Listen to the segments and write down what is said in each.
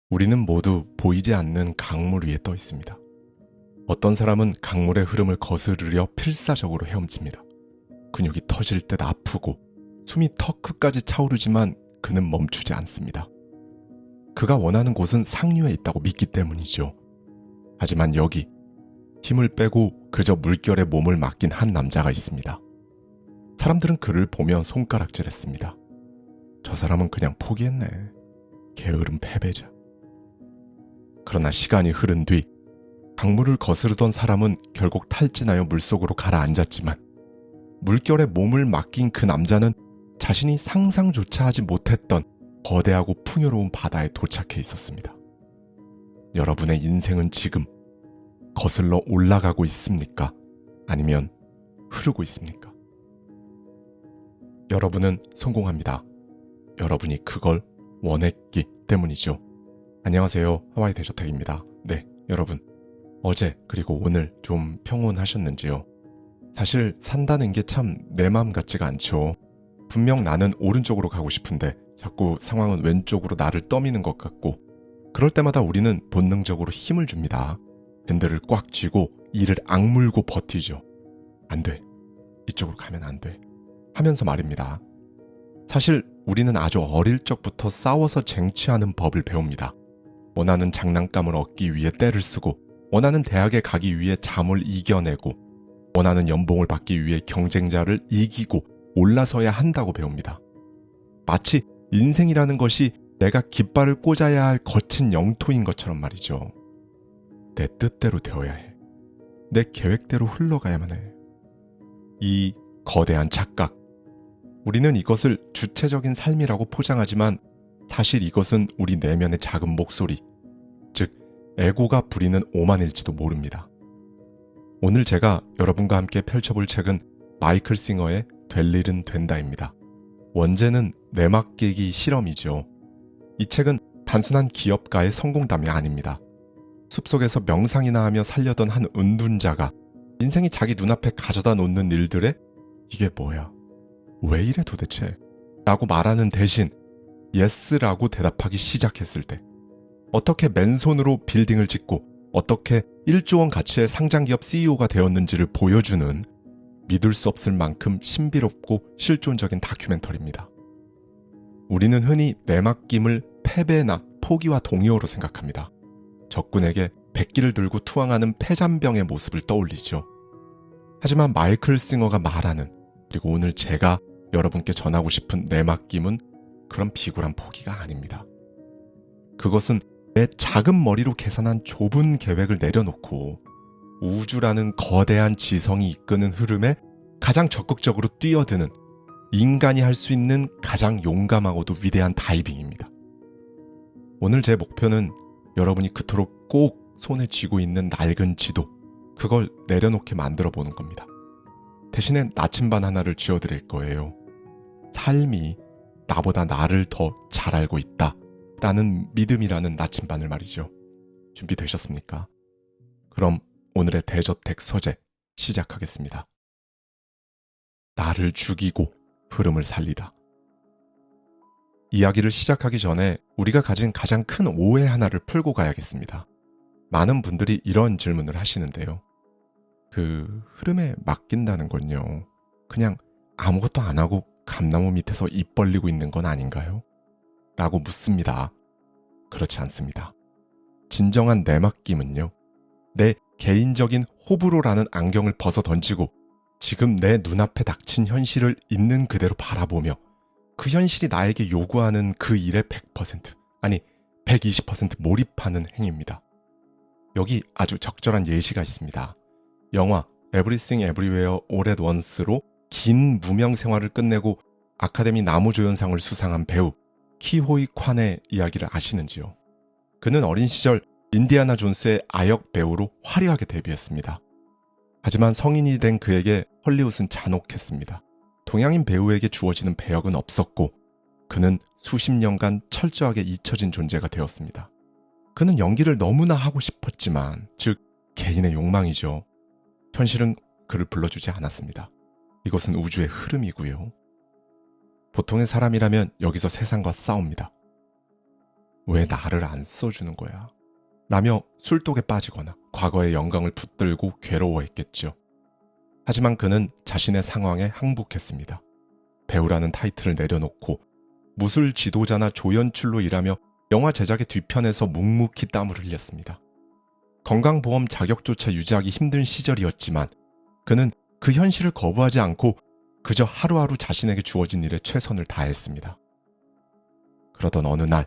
우리는 모두 보이지 않는 강물 위에 떠 있습니다. 어떤 사람은 강물의 흐름을 거스르려 필사적으로 헤엄칩니다. 근육이 터질 듯 아프고 숨이 턱 끝까지 차오르지만 그는 멈추지 않습니다. 그가 원하는 곳은 상류에 있다고 믿기 때문이죠. 하지만 여기 힘을 빼고 그저 물결에 몸을 맡긴 한 남자가 있습니다. 사람들은 그를 보며 손가락질했습니다. 저 사람은 그냥 포기했네. 게으른 패배자. 그러나 시간이 흐른 뒤 강물을 거스르던 사람은 결국 탈진하여 물속으로 가라앉았지만 물결에 몸을 맡긴 그 남자는 자신이 상상조차 하지 못했던 거대하고 풍요로운 바다에 도착해 있었습니다. 여러분의 인생은 지금 거슬러 올라가고 있습니까? 아니면 흐르고 있습니까? 여러분은 성공합니다. 여러분이 그걸 원했기 때문이죠. 안녕하세요. 하와이 대저택입니다. 네, 여러분. 어제 그리고 오늘 좀 평온하셨는지요? 사실 산다는 게 참 내 마음 같지가 않죠. 분명 나는 오른쪽으로 가고 싶은데 자꾸 상황은 왼쪽으로 나를 떠미는 것 같고 그럴 때마다 우리는 본능적으로 힘을 줍니다. 핸들을 꽉 쥐고 이를 악물고 버티죠. 안 돼. 이쪽으로 가면 안 돼. 하면서 말입니다. 사실 우리는 아주 어릴 적부터 싸워서 쟁취하는 법을 배웁니다. 원하는 장난감을 얻기 위해 떼를 쓰고 원하는 대학에 가기 위해 잠을 이겨내고 원하는 연봉을 받기 위해 경쟁자를 이기고 올라서야 한다고 배웁니다. 마치 인생이라는 것이 내가 깃발을 꽂아야 할 거친 영토인 것처럼 말이죠. 내 뜻대로 되어야 해. 내 계획대로 흘러가야만 해. 이 거대한 착각. 우리는 이것을 주체적인 삶이라고 포장하지만 사실 이것은 우리 내면의 작은 목소리, 즉 에고가 부리는 오만일지도 모릅니다. 오늘 제가 여러분과 함께 펼쳐볼 책은 마이클 싱어의 될 일은 된다입니다. 원제는 내맡기기 실험이죠. 이 책은 단순한 기업가의 성공담이 아닙니다. 숲속에서 명상이나 하며 살려던 한 은둔자가 인생이 자기 눈앞에 가져다 놓는 일들에 이게 뭐야? 왜 이래 도대체? 라고 말하는 대신 예스라고 대답하기 시작했을 때 어떻게 맨손으로 빌딩을 짓고 어떻게 1조 원 가치의 상장기업 CEO가 되었는지를 보여주는 믿을 수 없을 만큼 신비롭고 실존적인 다큐멘터리입니다. 우리는 흔히 내맡김을 패배나 포기와 동의어로 생각합니다. 적군에게 백기를 들고 투항하는 패잔병의 모습을 떠올리죠. 하지만 마이클 싱어가 말하는 그리고 오늘 제가 여러분께 전하고 싶은 내맡김은 그런 비굴한 포기가 아닙니다. 그것은 내 작은 머리로 계산한 좁은 계획을 내려놓고 우주라는 거대한 지성이 이끄는 흐름에 가장 적극적으로 뛰어드는 인간이 할 수 있는 가장 용감하고도 위대한 다이빙입니다. 오늘 제 목표는 여러분이 그토록 꼭 손에 쥐고 있는 낡은 지도, 그걸 내려놓게 만들어 보는 겁니다. 대신에 나침반 하나를 쥐어드릴 거예요. 삶이 나보다 나를 더 잘 알고 있다 라는 믿음이라는 나침반을 말이죠. 준비되셨습니까? 그럼 오늘의 대저택 서재 시작하겠습니다. 나를 죽이고 흐름을 살리다. 이야기를 시작하기 전에 우리가 가진 가장 큰 오해 하나를 풀고 가야겠습니다. 많은 분들이 이런 질문을 하시는데요. 그 흐름에 맡긴다는 건요, 그냥 아무것도 안 하고 감나무 밑에서 입 벌리고 있는 건 아닌가요? 라고 묻습니다. 그렇지 않습니다. 진정한 내맡김은요, 내 개인적인 호불호라는 안경을 벗어 던지고 지금 내 눈앞에 닥친 현실을 있는 그대로 바라보며 그 현실이 나에게 요구하는 그 일에 100%, 아니 120% 몰입하는 행위입니다. 여기 아주 적절한 예시가 있습니다. 영화 Everything Everywhere All at Once로 긴 무명 생활을 끝내고 아카데미 나무조연상을 수상한 배우 키호이 콴의 이야기를 아시는지요? 그는 어린 시절 인디아나 존스의 아역 배우로 화려하게 데뷔했습니다. 하지만 성인이 된 그에게 헐리우드는 잔혹했습니다. 동양인 배우에게 주어지는 배역은 없었고 그는 수십 년간 철저하게 잊혀진 존재가 되었습니다. 그는 연기를 너무나 하고 싶었지만, 즉 개인의 욕망이죠. 현실은 그를 불러주지 않았습니다. 이것은 우주의 흐름이고요. 보통의 사람이라면 여기서 세상과 싸웁니다. 왜 나를 안 써주는 거야? 라며 술독에 빠지거나 과거의 영광을 붙들고 괴로워했겠죠. 하지만 그는 자신의 상황에 항복했습니다. 배우라는 타이틀을 내려놓고 무술 지도자나 조연출로 일하며 영화 제작의 뒤편에서 묵묵히 땀을 흘렸습니다. 건강보험 자격조차 유지하기 힘든 시절이었지만 그는 그 현실을 거부하지 않고 그저 하루하루 자신에게 주어진 일에 최선을 다했습니다. 그러던 어느 날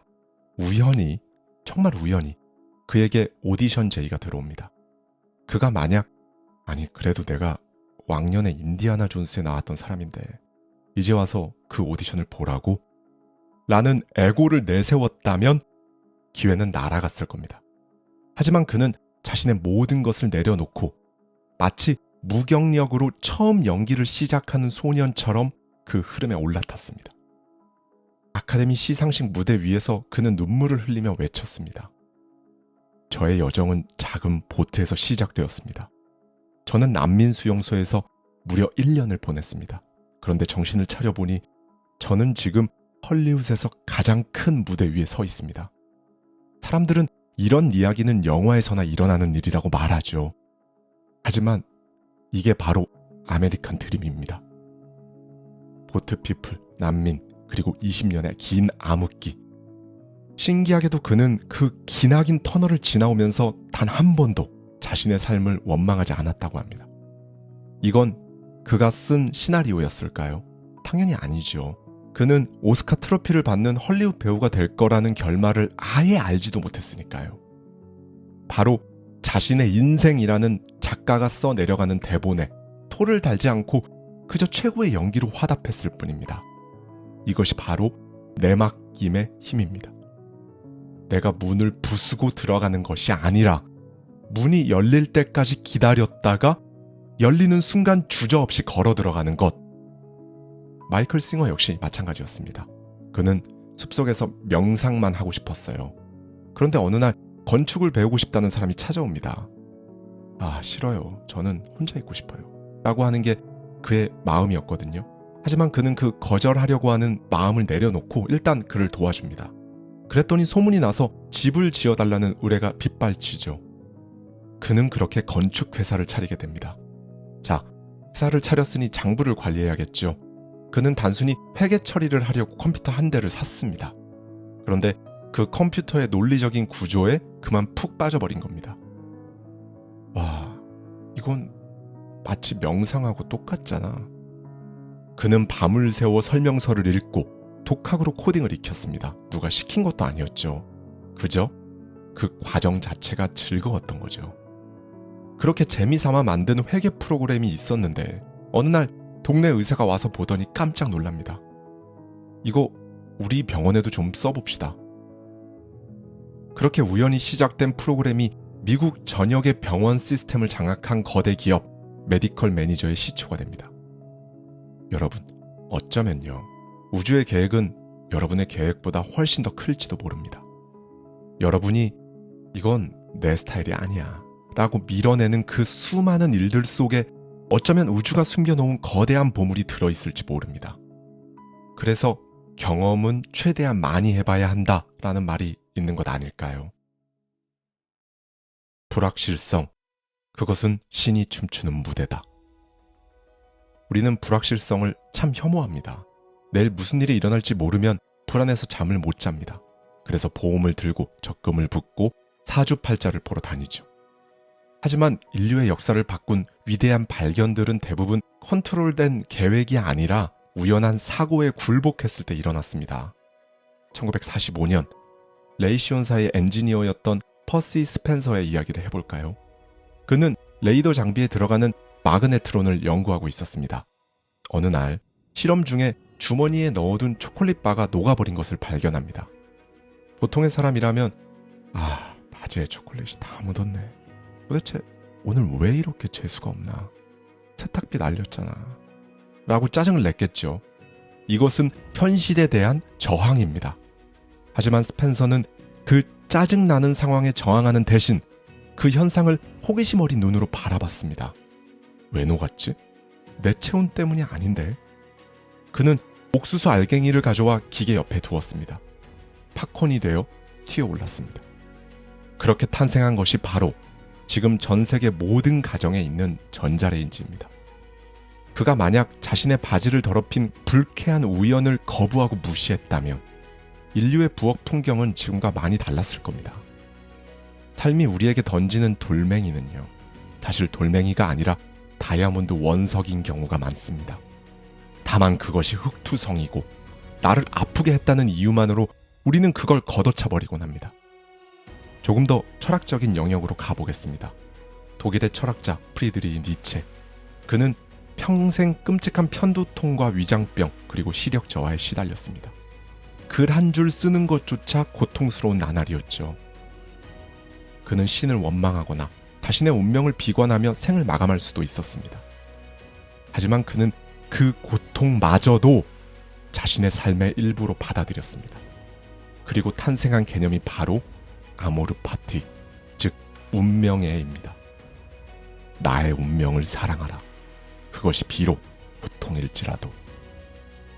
우연히, 정말 우연히 그에게 오디션 제의가 들어옵니다. 그가 만약 그래도 내가 왕년에 인디아나 존스에 나왔던 사람인데 이제 와서 그 오디션을 보라고? 라는 애고를 내세웠다면 기회는 날아갔을 겁니다. 하지만 그는 자신의 모든 것을 내려놓고 마치 무경력으로 처음 연기를 시작하는 소년처럼 그 흐름에 올라탔습니다. 아카데미 시상식 무대 위에서 그는 눈물을 흘리며 외쳤습니다. 저의 여정은 작은 보트에서 시작되었습니다. 저는 난민 수용소에서 무려 1년을 보냈습니다. 그런데 정신을 차려보니 저는 지금 헐리우드에서 가장 큰 무대 위에 서 있습니다. 사람들은 이런 이야기는 영화에서나 일어나는 일이라고 말하죠. 하지만 이게 바로 아메리칸 드림입니다. 보트피플, 난민, 그리고 20년의 긴 암흑기. 신기하게도 그는 그 기나긴 터널을 지나오면서 단 한 번도 자신의 삶을 원망하지 않았다고 합니다. 이건 그가 쓴 시나리오였을까요? 당연히 아니죠. 그는 오스카 트로피를 받는 헐리우드 배우가 될 거라는 결말을 아예 알지도 못했으니까요. 바로 자신의 인생이라는 작가가 써 내려가는 대본에 토를 달지 않고 그저 최고의 연기로 화답했을 뿐입니다. 이것이 바로 내맡김의 힘입니다. 내가 문을 부수고 들어가는 것이 아니라 문이 열릴 때까지 기다렸다가 열리는 순간 주저없이 걸어 들어가는 것. 마이클 싱어 역시 마찬가지였습니다. 그는 숲속에서 명상만 하고 싶었어요. 그런데 어느 날 건축을 배우고 싶다는 사람이 찾아옵니다. 싫어요. 저는 혼자 있고 싶어요. 라고 하는 게 그의 마음이었거든요. 하지만 그는 그 거절하려고 하는 마음을 내려놓고 일단 그를 도와줍니다. 그랬더니 소문이 나서 집을 지어달라는 의뢰가 빗발치죠. 그는 그렇게 건축회사를 차리게 됩니다. 자, 회사를 차렸으니 장부를 관리해야겠죠. 그는 단순히 회계 처리를 하려고 컴퓨터 한 대를 샀습니다. 그런데 그 컴퓨터의 논리적인 구조에 그만 푹 빠져버린 겁니다. 이건 마치 명상하고 똑같잖아. 그는 밤을 새워 설명서를 읽고 독학으로 코딩을 익혔습니다. 누가 시킨 것도 아니었죠. 그저 그 과정 자체가 즐거웠던 거죠. 그렇게 재미삼아 만든 회계 프로그램이 있었는데 어느 날 동네 의사가 와서 보더니 깜짝 놀랍니다. 이거 우리 병원에도 좀 써봅시다. 그렇게 우연히 시작된 프로그램이 미국 전역의 병원 시스템을 장악한 거대 기업 메디컬 매니저의 시초가 됩니다. 여러분, 어쩌면요, 우주의 계획은 여러분의 계획보다 훨씬 더 클지도 모릅니다. 여러분이 이건 내 스타일이 아니야 라고 밀어내는 그 수많은 일들 속에 어쩌면 우주가 숨겨놓은 거대한 보물이 들어있을지 모릅니다. 그래서 경험은 최대한 많이 해봐야 한다라는 말이 있는 것 아닐까요? 불확실성, 그것은 신이 춤추는 무대다. 우리는 불확실성을 참 혐오합니다. 내일 무슨 일이 일어날지 모르면 불안해서 잠을 못 잡니다. 그래서 보험을 들고 적금을 붓고 사주팔자를 보러 다니죠. 하지만 인류의 역사를 바꾼 위대한 발견들은 대부분 컨트롤된 계획이 아니라 우연한 사고에 굴복했을 때 일어났습니다. 1945년 레이시온사의 엔지니어였던 퍼시 스펜서의 이야기를 해볼까요? 그는 레이더 장비에 들어가는 마그네트론을 연구하고 있었습니다. 어느 날 실험 중에 주머니에 넣어둔 초콜릿바가 녹아버린 것을 발견합니다. 보통의 사람이라면 바지에 초콜릿이 다 묻었네. 도대체 오늘 왜 이렇게 재수가 없나? 세탁비 날렸잖아. 라고 짜증을 냈겠죠. 이것은 현실에 대한 저항입니다. 하지만 스펜서는 그 짜증나는 상황에 저항하는 대신 그 현상을 호기심 어린 눈으로 바라봤습니다. 왜 녹았지? 내 체온 때문이 아닌데. 그는 옥수수 알갱이를 가져와 기계 옆에 두었습니다. 팝콘이 되어 튀어올랐습니다. 그렇게 탄생한 것이 바로 지금 전 세계 모든 가정에 있는 전자레인지입니다. 그가 만약 자신의 바지를 더럽힌 불쾌한 우연을 거부하고 무시했다면 인류의 부엌 풍경은 지금과 많이 달랐을 겁니다. 삶이 우리에게 던지는 돌멩이는요, 사실 돌멩이가 아니라 다이아몬드 원석인 경우가 많습니다. 다만 그것이 흙투성이고 나를 아프게 했다는 이유만으로 우리는 그걸 걷어차버리곤 합니다. 조금 더 철학적인 영역으로 가보겠습니다. 독일의 철학자 프리드리히 니체. 그는 평생 끔찍한 편두통과 위장병 그리고 시력 저하에 시달렸습니다. 글 한 줄 쓰는 것조차 고통스러운 나날이었죠. 그는 신을 원망하거나 자신의 운명을 비관하며 생을 마감할 수도 있었습니다. 하지만 그는 그 고통마저도 자신의 삶의 일부로 받아들였습니다. 그리고 탄생한 개념이 바로 아모르 파티, 즉 운명애입니다. 나의 운명을 사랑하라. 그것이 비록 고통일지라도.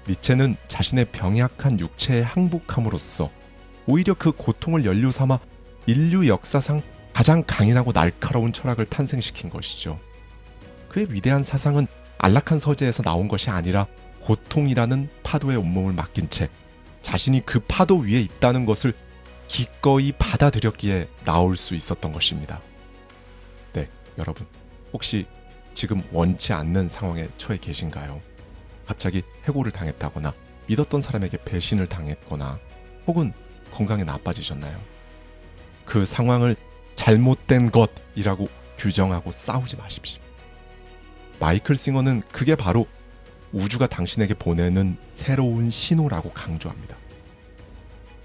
니체는 자신의 병약한 육체에 항복함으로써 오히려 그 고통을 연료 삼아 인류 역사상 가장 강인하고 날카로운 철학을 탄생시킨 것이죠. 그의 위대한 사상은 안락한 서재에서 나온 것이 아니라 고통이라는 파도에 온몸을 맡긴 채 자신이 그 파도 위에 있다는 것을 기꺼이 받아들였기에 나올 수 있었던 것입니다. 네, 여러분, 혹시 지금 원치 않는 상황에 처해 계신가요? 갑자기 해고를 당했다거나 믿었던 사람에게 배신을 당했거나 혹은 건강이 나빠지셨나요? 그 상황을 잘못된 것이라고 규정하고 싸우지 마십시오. 마이클 싱어는 그게 바로 우주가 당신에게 보내는 새로운 신호라고 강조합니다.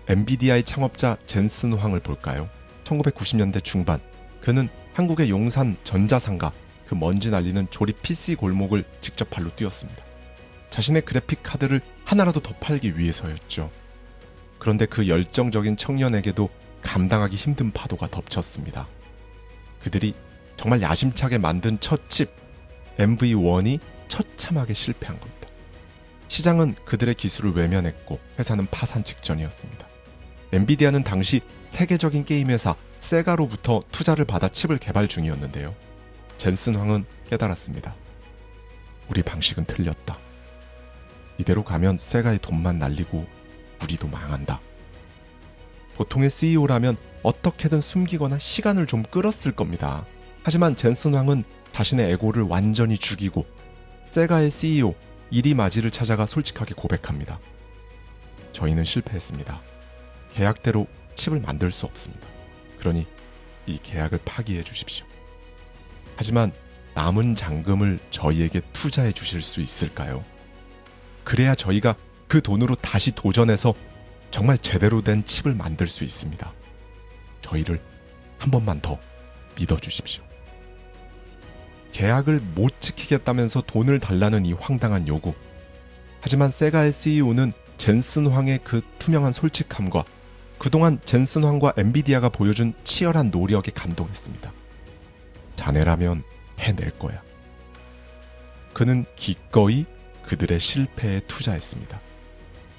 엔비디아의 창업자 젠슨 황을 볼까요? 1990년대 중반, 그는 한국의 용산 전자상가, 그 먼지 날리는 조립 PC 골목을 직접 발로 뛰었습니다. 자신의 그래픽 카드를 하나라도 더 팔기 위해서였죠. 그런데 그 열정적인 청년에게도 감당하기 힘든 파도가 덮쳤습니다. 그들이 정말 야심차게 만든 첫 칩, MV1이 처참하게 실패한 겁니다. 시장은 그들의 기술을 외면했고 회사는 파산 직전이었습니다. 엔비디아는 당시 세계적인 게임 회사 세가로부터 투자를 받아 칩을 개발 중이었는데요. 젠슨 황은 깨달았습니다. 우리 방식은 틀렸다. 이대로 가면 세가의 돈만 날리고 우리도 망한다. 보통의 CEO라면 어떻게든 숨기거나 시간을 좀 끌었을 겁니다. 하지만 젠슨 황은 자신의 에고를 완전히 죽이고 세가의 CEO 이리 마지를 찾아가 솔직하게 고백합니다. 저희는 실패했습니다. 계약대로 칩을 만들 수 없습니다. 그러니 이 계약을 파기해 주십시오. 하지만 남은 잔금을 저희에게 투자해 주실 수 있을까요? 그래야 저희가 그 돈으로 다시 도전해서 정말 제대로 된 칩을 만들 수 있습니다. 저희를 한 번만 더 믿어주십시오. 계약을 못 지키겠다면서 돈을 달라는 이 황당한 요구. 하지만 세가의 CEO는 젠슨 황의 그 투명한 솔직함과 그동안 젠슨 황과 엔비디아가 보여준 치열한 노력에 감동했습니다. 자네라면 해낼 거야. 그는 기꺼이 그들의 실패에 투자했습니다.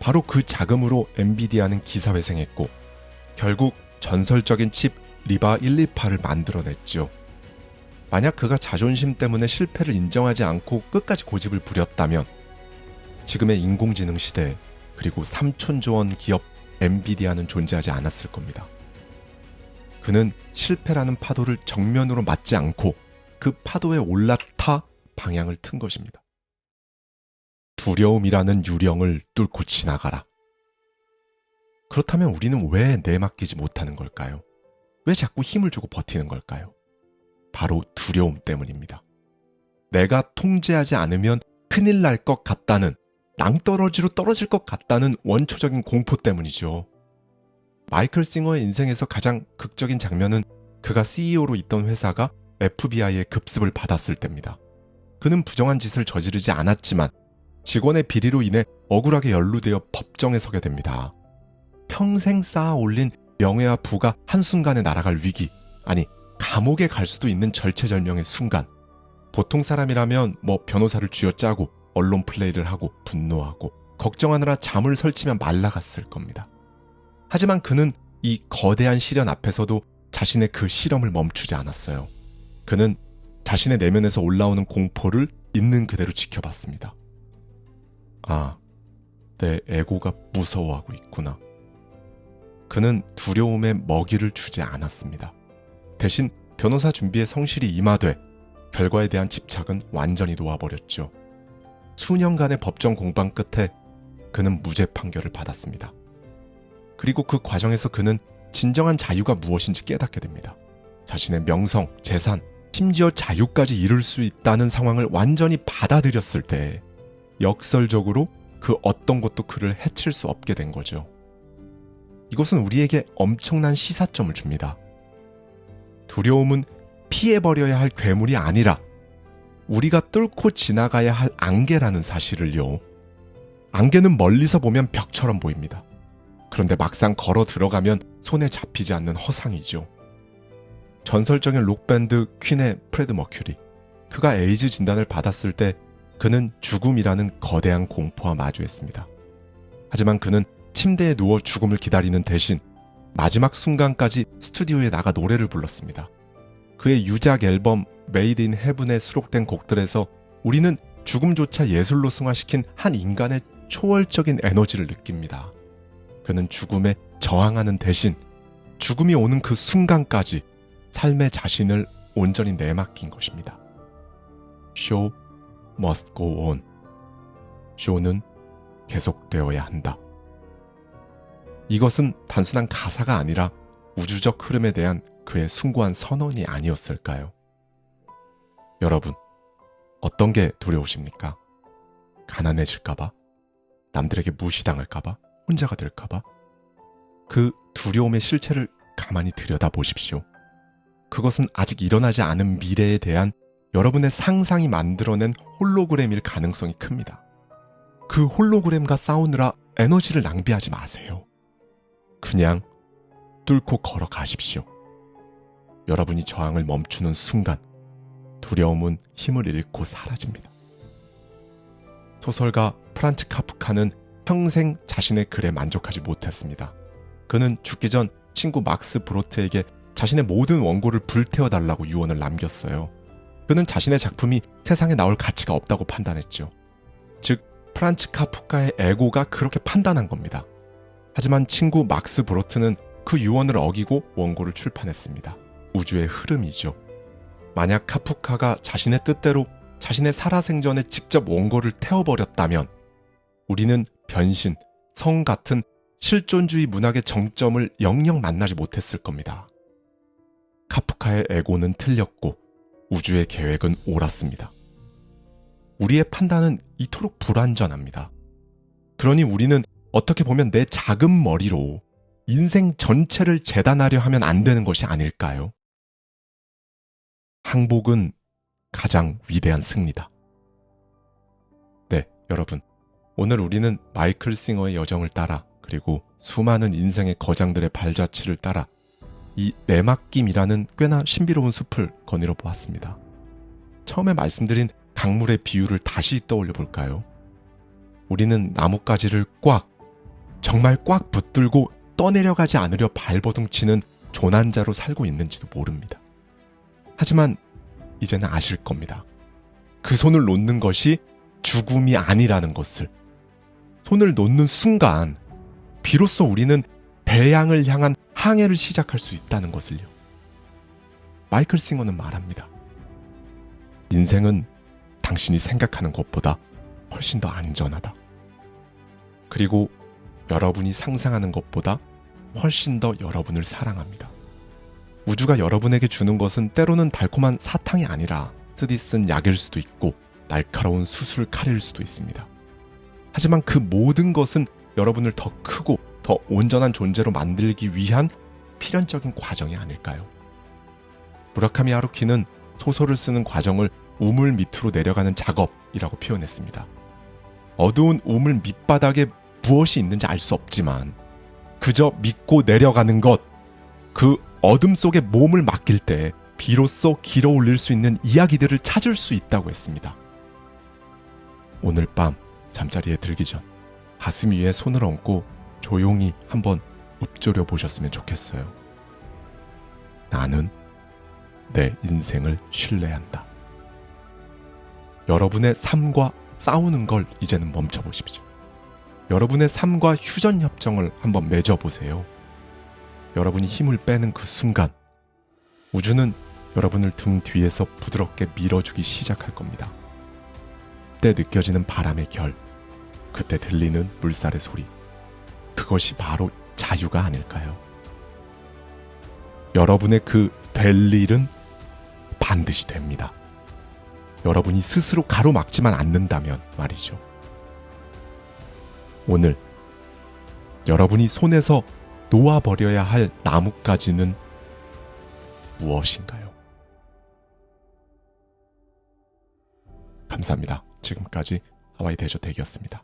바로 그 자금으로 엔비디아는 기사회생했고 결국 전설적인 칩 리바 128을 만들어냈죠. 만약 그가 자존심 때문에 실패를 인정하지 않고 끝까지 고집을 부렸다면 지금의 인공지능 시대 그리고 3천조 원 기업 엔비디아는 존재하지 않았을 겁니다. 그는 실패라는 파도를 정면으로 맞지 않고 그 파도에 올라타 방향을 튼 것입니다. 두려움이라는 유령을 뚫고 지나가라. 그렇다면 우리는 왜 내맡기지 못하는 걸까요? 왜 자꾸 힘을 주고 버티는 걸까요? 바로 두려움 때문입니다. 내가 통제하지 않으면 큰일 날 것 같다는, 낭떠러지로 떨어질 것 같다는 원초적인 공포 때문이죠. 마이클 싱어의 인생에서 가장 극적인 장면은 그가 CEO로 있던 회사가 FBI의 급습을 받았을 때입니다. 그는 부정한 짓을 저지르지 않았지만 직원의 비리로 인해 억울하게 연루되어 법정에 서게 됩니다. 평생 쌓아 올린 명예와 부가 한순간에 날아갈 위기, 아니 감옥에 갈 수도 있는 절체절명의 순간. 보통 사람이라면 변호사를 쥐어짜고 언론 플레이를 하고 분노하고 걱정하느라 잠을 설치며 말라갔을 겁니다. 하지만 그는 이 거대한 시련 앞에서도 자신의 그 실험을 멈추지 않았어요. 그는 자신의 내면에서 올라오는 공포를 있는 그대로 지켜봤습니다. 아, 내 에고가 무서워하고 있구나. 그는 두려움에 먹이를 주지 않았습니다. 대신 변호사 준비에 성실히 임하되 결과에 대한 집착은 완전히 놓아버렸죠. 수년간의 법정 공방 끝에 그는 무죄 판결을 받았습니다. 그리고 그 과정에서 그는 진정한 자유가 무엇인지 깨닫게 됩니다. 자신의 명성, 재산, 심지어 자유까지 이룰 수 있다는 상황을 완전히 받아들였을 때 역설적으로 그 어떤 것도 그를 해칠 수 없게 된 거죠. 이것은 우리에게 엄청난 시사점을 줍니다. 두려움은 피해버려야 할 괴물이 아니라 우리가 뚫고 지나가야 할 안개라는 사실을요. 안개는 멀리서 보면 벽처럼 보입니다. 그런데 막상 걸어 들어가면 손에 잡히지 않는 허상이죠. 전설적인 록밴드 퀸의 프레드 머큐리. 그가 에이즈 진단을 받았을 때 그는 죽음이라는 거대한 공포와 마주했습니다. 하지만 그는 침대에 누워 죽음을 기다리는 대신 마지막 순간까지 스튜디오에 나가 노래를 불렀습니다. 그의 유작 앨범 메이드 인 헤븐에 수록된 곡들에서 우리는 죽음조차 예술로 승화시킨 한 인간의 초월적인 에너지를 느낍니다. 그는 죽음에 저항하는 대신 죽음이 오는 그 순간까지 삶의 자신을 온전히 내맡긴 것입니다. Show must go on. 쇼는 계속되어야 한다. 이것은 단순한 가사가 아니라 우주적 흐름에 대한 그의 숭고한 선언이 아니었을까요? 여러분, 어떤 게 두려우십니까? 가난해질까봐? 남들에게 무시당할까봐? 혼자가 될까봐? 그 두려움의 실체를 가만히 들여다보십시오. 그것은 아직 일어나지 않은 미래에 대한 여러분의 상상이 만들어낸 홀로그램일 가능성이 큽니다. 그 홀로그램과 싸우느라 에너지를 낭비하지 마세요. 그냥 뚫고 걸어가십시오. 여러분이 저항을 멈추는 순간 두려움은 힘을 잃고 사라집니다. 소설가 프란츠 카프카는 평생 자신의 글에 만족하지 못했습니다. 그는 죽기 전 친구 막스 브로트에게 자신의 모든 원고를 불태워달라고 유언을 남겼어요. 그는 자신의 작품이 세상에 나올 가치가 없다고 판단했죠. 즉, 프란츠 카프카의 에고가 그렇게 판단한 겁니다. 하지만 친구 막스 브로트는 그 유언을 어기고 원고를 출판했습니다. 우주의 흐름이죠. 만약 카프카가 자신의 뜻대로 자신의 살아생전에 직접 원고를 태워버렸다면 우리는 변신, 성 같은 실존주의 문학의 정점을 영영 만나지 못했을 겁니다. 카프카의 에고는 틀렸고 우주의 계획은 옳았습니다. 우리의 판단은 이토록 불완전합니다. 그러니 우리는 어떻게 보면 내 작은 머리로 인생 전체를 재단하려 하면 안 되는 것이 아닐까요? 항복은 가장 위대한 승리다. 네, 여러분. 오늘 우리는 마이클 싱어의 여정을 따라 그리고 수많은 인생의 거장들의 발자취를 따라 이 내맡김이라는 꽤나 신비로운 숲을 거닐어 보았습니다. 처음에 말씀드린 강물의 비유를 다시 떠올려 볼까요? 우리는 나뭇가지를 정말 꽉 붙들고 떠내려가지 않으려 발버둥치는 조난자로 살고 있는지도 모릅니다. 하지만 이제는 아실 겁니다. 그 손을 놓는 것이 죽음이 아니라는 것을. 손을 놓는 순간 비로소 우리는 대양을 향한 항해를 시작할 수 있다는 것을요. 마이클 싱어는 말합니다. 인생은 당신이 생각하는 것보다 훨씬 더 안전하다. 그리고 여러분이 상상하는 것보다 훨씬 더 여러분을 사랑합니다. 우주가 여러분에게 주는 것은 때로는 달콤한 사탕이 아니라 쓰디쓴 약일 수도 있고 날카로운 수술 칼일 수도 있습니다. 하지만 그 모든 것은 여러분을 더 크고 더 온전한 존재로 만들기 위한 필연적인 과정이 아닐까요? 무라카미 하루키는 소설을 쓰는 과정을 우물 밑으로 내려가는 작업이라고 표현했습니다. 어두운 우물 밑바닥에 무엇이 있는지 알 수 없지만 그저 믿고 내려가는 것, 그 어둠 속에 몸을 맡길 때 비로소 길어 올릴 수 있는 이야기들을 찾을 수 있다고 했습니다. 오늘 밤 잠자리에 들기 전 가슴 위에 손을 얹고 조용히 한번 읊조려 보셨으면 좋겠어요. 나는 내 인생을 신뢰한다. 여러분의 삶과 싸우는 걸 이제는 멈춰보십시오. 여러분의 삶과 휴전협정을 한번 맺어보세요. 여러분이 힘을 빼는 그 순간 우주는 여러분을 등 뒤에서 부드럽게 밀어주기 시작할 겁니다. 그때 느껴지는 바람의 결, 그때 들리는 물살의 소리, 그것이 바로 자유가 아닐까요? 여러분의 그 될 일은 반드시 됩니다. 여러분이 스스로 가로막지만 않는다면 말이죠. 오늘 여러분이 손에서 놓아버려야 할 나뭇가지는 무엇인가요? 감사합니다. 지금까지 하와이 대저택이었습니다.